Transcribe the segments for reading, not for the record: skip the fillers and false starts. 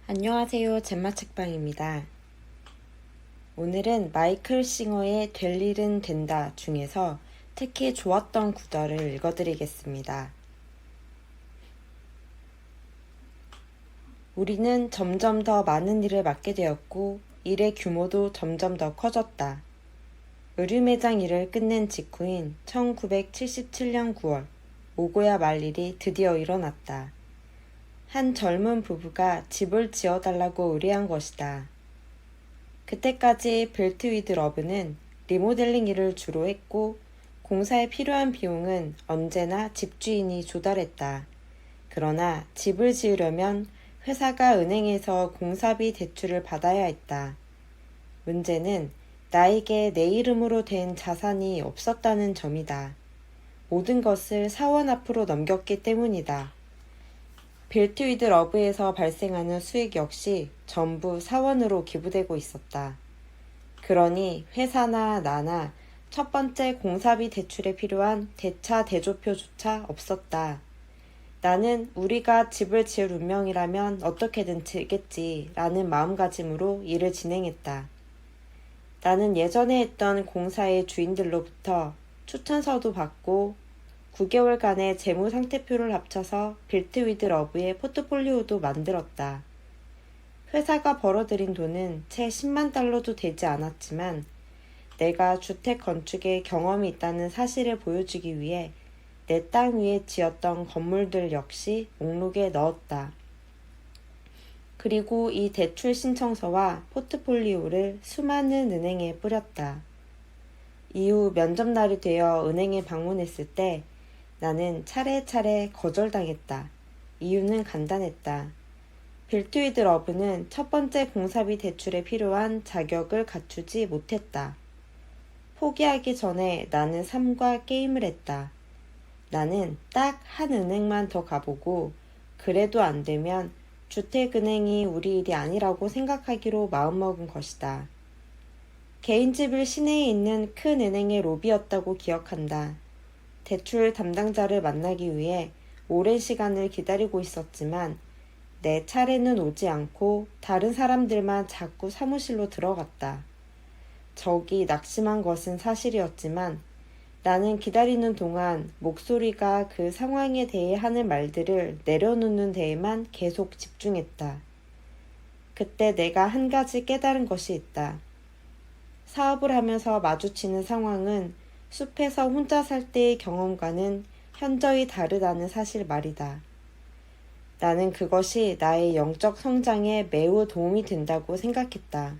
안녕하세요. 젬마 책방입니다. 오늘은 마이클 싱어의 될 일은 된다 중에서 특히 좋았던 구절을 읽어드리겠습니다. 우리는 점점 더 많은 일을 맡게 되었고 일의 규모도 점점 더 커졌다. 의류 매장 일을 끝낸 직후인 1977년 9월 오고야 말 일이 드디어 일어났다. 한 젊은 부부가 집을 지어달라고 의뢰한 것이다. 그때까지 벨트 위드 러브는 리모델링 일을 주로 했고 공사에 필요한 비용은 언제나 집주인이 조달했다. 그러나 집을 지으려면 회사가 은행에서 공사비 대출을 받아야 했다. 문제는 나에게 내 이름으로 된 자산이 없었다는 점이다. 모든 것을 사원 앞으로 넘겼기 때문이다. 벨트 위드 러브에서 발생하는 수익 역시 전부 사원으로 기부되고 있었다. 그러니 회사나 나나 첫 번째 공사비 대출에 필요한 대차 대조표조차 없었다. 나는 우리가 집을 지을 운명이라면 어떻게든 지겠지 라는 마음가짐으로 일을 진행했다. 나는 예전에 했던 공사의 주인들로부터 추천서도 받고 9개월간의 재무상태표를 합쳐서 벨트 위드 러브의 포트폴리오도 만들었다. 회사가 벌어들인 돈은 채 10만 달러도 되지 않았지만 내가 주택 건축에 경험이 있다는 사실을 보여주기 위해 내 땅 위에 지었던 건물들 역시 목록에 넣었다. 그리고 이 대출 신청서와 포트폴리오를 수많은 은행에 뿌렸다. 이후 면접날이 되어 은행에 방문했을 때 나는 차례차례 거절당했다. 이유는 간단했다. 벨트 위드 러브는 첫 번째 공사비 대출에 필요한 자격을 갖추지 못했다. 포기하기 전에 나는 삶과 게임을 했다. 나는 딱 한 은행만 더 가보고 그래도 안 되면 주택은행이 우리 일이 아니라고 생각하기로 마음먹은 것이다. 개인집을 시내에 있는 큰 은행의 로비였다고 기억한다. 대출 담당자를 만나기 위해 오랜 시간을 기다리고 있었지만 내 차례는 오지 않고 다른 사람들만 자꾸 사무실로 들어갔다. 적이 낙심한 것은 사실이었지만 나는 기다리는 동안 목소리가 그 상황에 대해 하는 말들을 내려놓는 데에만 계속 집중했다. 그때 내가 한 가지 깨달은 것이 있다. 사업을 하면서 마주치는 상황은 숲에서 혼자 살 때의 경험과는 현저히 다르다는 사실 말이다. 나는 그것이 나의 영적 성장에 매우 도움이 된다고 생각했다.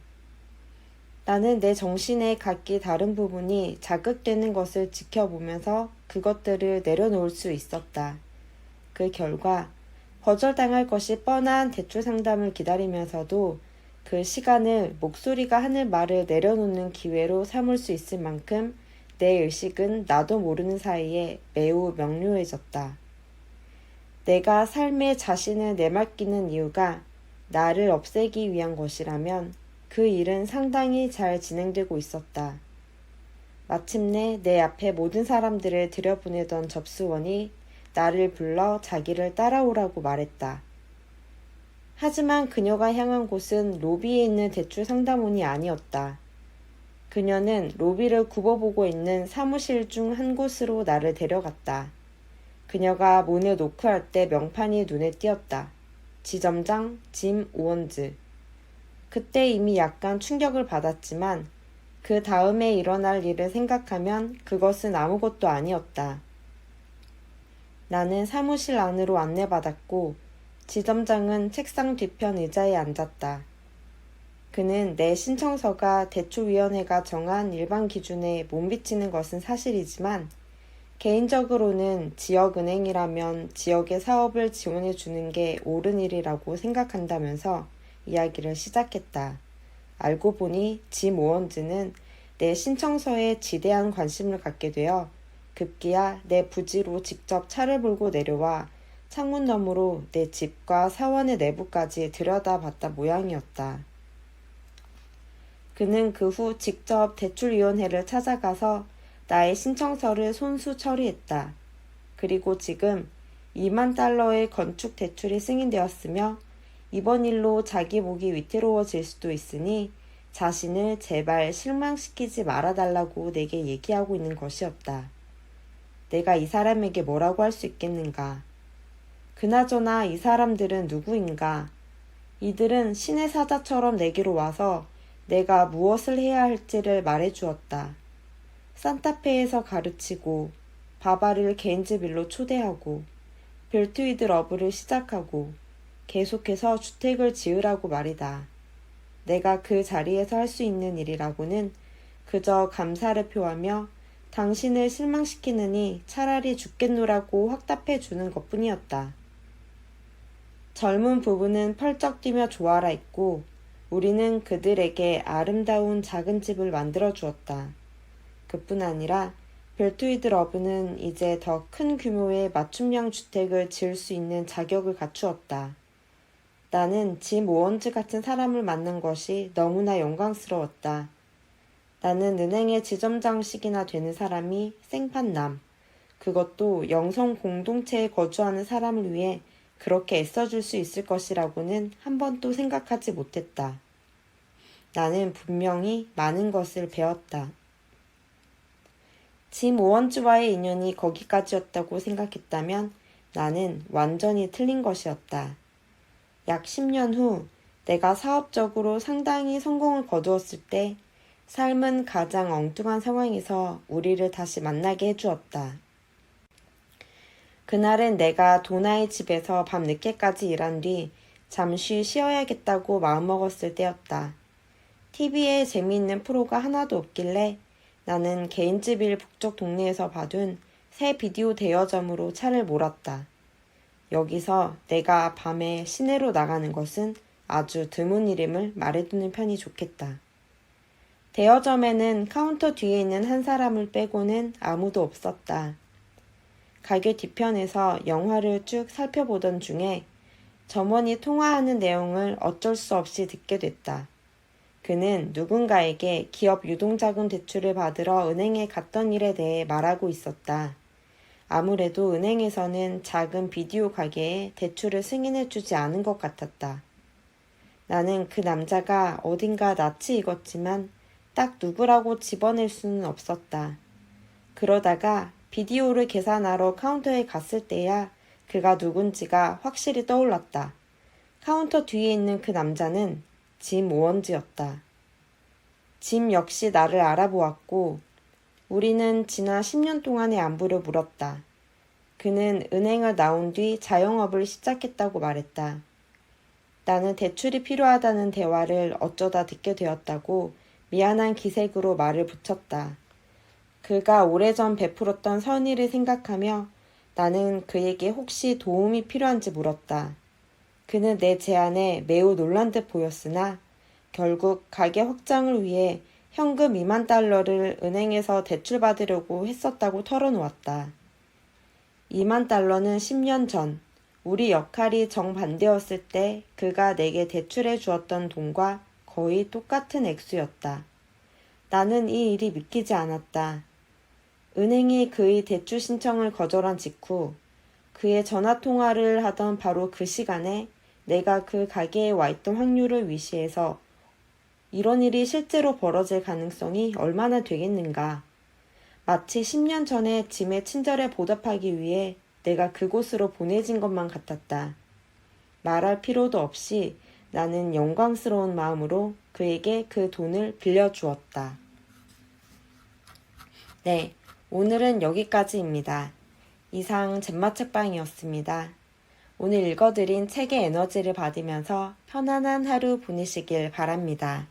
나는 내 정신의 각기 다른 부분이 자극되는 것을 지켜보면서 그것들을 내려놓을 수 있었다. 그 결과 거절당할 것이 뻔한 대출 상담을 기다리면서도 그 시간을 목소리가 하는 말을 내려놓는 기회로 삼을 수 있을 만큼 내 의식은 나도 모르는 사이에 매우 명료해졌다. 내가 삶의 자신을 내맡기는 이유가 나를 없애기 위한 것이라면 그 일은 상당히 잘 진행되고 있었다. 마침내 내 앞에 모든 사람들을 들여보내던 접수원이 나를 불러 자기를 따라오라고 말했다. 하지만 그녀가 향한 곳은 로비에 있는 대출 상담원이 아니었다. 그녀는 로비를 굽어보고 있는 사무실 중 한 곳으로 나를 데려갔다. 그녀가 문을 노크할 때 명판이 눈에 띄었다. 지점장 짐 오원즈. 그때 이미 약간 충격을 받았지만 그 다음에 일어날 일을 생각하면 그것은 아무것도 아니었다. 나는 사무실 안으로 안내받았고 지점장은 책상 뒤편 의자에 앉았다. 그는 내 신청서가 대출위원회가 정한 일반 기준에 못 미치는 것은 사실이지만 개인적으로는 지역은행이라면 지역의 사업을 지원해 주는 게 옳은 일이라고 생각한다면서 이야기를 시작했다. 알고 보니 짐 오원즈는 내 신청서에 지대한 관심을 갖게 되어 급기야 내 부지로 직접 차를 몰고 내려와 창문 너머로 내 집과 사원의 내부까지 들여다봤다 모양이었다. 그는 그 후 직접 대출위원회를 찾아가서 나의 신청서를 손수 처리했다. 그리고 지금 2만 달러의 건축 대출이 승인되었으며 이번 일로 자기 목이 위태로워질 수도 있으니 자신을 제발 실망시키지 말아달라고 내게 얘기하고 있는 것이었다. 내가 이 사람에게 뭐라고 할 수 있겠는가? 그나저나 이 사람들은 누구인가? 이들은 신의 사자처럼 내게로 와서 내가 무엇을 해야 할지를 말해주었다. 산타페에서 가르치고, 바바를 개인집일로 초대하고, 벨트위드 러브를 시작하고, 계속해서 주택을 지으라고 말이다. 내가 그 자리에서 할 수 있는 일이라고는 그저 감사를 표하며 당신을 실망시키느니 차라리 죽겠노라고 확답해 주는 것뿐이었다. 젊은 부부는 펄쩍 뛰며 좋아라 했고 우리는 그들에게 아름다운 작은 집을 만들어 주었다. 그뿐 아니라 벨트위드 러브는 이제 더 큰 규모의 맞춤형 주택을 지을 수 있는 자격을 갖추었다. 나는 짐 오원즈 같은 사람을 만난 것이 너무나 영광스러웠다. 나는 은행의 지점장식이나 되는 사람이 생판남, 그것도 영성 공동체에 거주하는 사람을 위해 그렇게 애써줄 수 있을 것이라고는 한 번도 생각하지 못했다. 나는 분명히 많은 것을 배웠다. 짐 오원즈와의 인연이 거기까지였다고 생각했다면 나는 완전히 틀린 것이었다. 약 10년 후 내가 사업적으로 상당히 성공을 거두었을 때 삶은 가장 엉뚱한 상황에서 우리를 다시 만나게 해주었다. 그날은 내가 도나의 집에서 밤늦게까지 일한 뒤 잠시 쉬어야겠다고 마음먹었을 때였다. TV에 재미있는 프로가 하나도 없길래 나는 개인집일 북쪽 동네에서 봐둔 새 비디오 대여점으로 차를 몰았다. 여기서 내가 밤에 시내로 나가는 것은 아주 드문 일임을 말해두는 편이 좋겠다. 대여점에는 카운터 뒤에 있는 한 사람을 빼고는 아무도 없었다. 가게 뒤편에서 영화를 쭉 살펴보던 중에 점원이 통화하는 내용을 어쩔 수 없이 듣게 됐다. 그는 누군가에게 기업 유동자금 대출을 받으러 은행에 갔던 일에 대해 말하고 있었다. 아무래도 은행에서는 작은 비디오 가게에 대출을 승인해주지 않은 것 같았다. 나는 그 남자가 어딘가 낯이 익었지만 딱 누구라고 집어낼 수는 없었다. 그러다가 비디오를 계산하러 카운터에 갔을 때야 그가 누군지가 확실히 떠올랐다. 카운터 뒤에 있는 그 남자는 짐 오원즈였다. 짐 역시 나를 알아보았고 우리는 지난 10년 동안의 안부를 물었다. 그는 은행을 나온 뒤 자영업을 시작했다고 말했다. 나는 대출이 필요하다는 대화를 어쩌다 듣게 되었다고 미안한 기색으로 말을 붙였다. 그가 오래전 베풀었던 선의를 생각하며 나는 그에게 혹시 도움이 필요한지 물었다. 그는 내 제안에 매우 놀란 듯 보였으나 결국 가게 확장을 위해 현금 2만 달러를 은행에서 대출받으려고 했었다고 털어놓았다. 2만 달러는 10년 전 우리 역할이 정반대였을 때 그가 내게 대출해 주었던 돈과 거의 똑같은 액수였다. 나는 이 일이 믿기지 않았다. 은행이 그의 대출 신청을 거절한 직후 그의 전화통화를 하던 바로 그 시간에 내가 그 가게에 와 있던 확률을 위시해서 이런 일이 실제로 벌어질 가능성이 얼마나 되겠는가. 마치 10년 전에 짐의 친절에 보답하기 위해 내가 그곳으로 보내진 것만 같았다. 말할 필요도 없이 나는 영광스러운 마음으로 그에게 그 돈을 빌려주었다. 네, 오늘은 여기까지입니다. 이상 잼마책방이었습니다. 오늘 읽어드린 책의 에너지를 받으면서 편안한 하루 보내시길 바랍니다.